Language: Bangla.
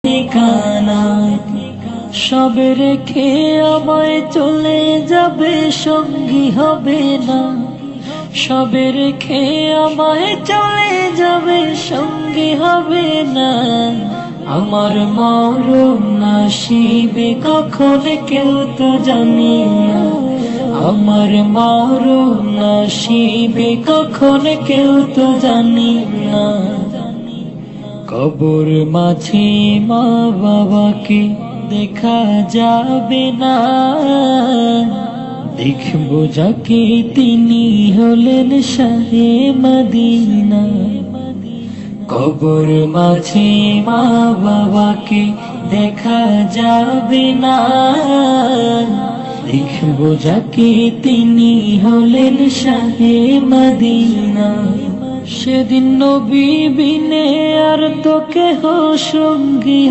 ঠিকানা। সব রেখে আমায় চলে যাবে, সঙ্গী হবে না। সব রেখে আমায় চলে যাবে, সঙ্গী হবে না। আমার মরণ নসিবে কখন কেউ তো জানি না। আমার মরণ নসিবে কখন কেউ তো জানি না। কবর মাঝে মা বাবাকে দেখা যাবে না। দেখব যাকে তিনি হলেন শাহে মদিনা। কবর মাঝে মা বাবাকে দেখা যাবে না। দেখব যাকে তিনি হলেন শাহে মদিনা। সেদিন নবী বিনে আর তো কেহ সঙ্গী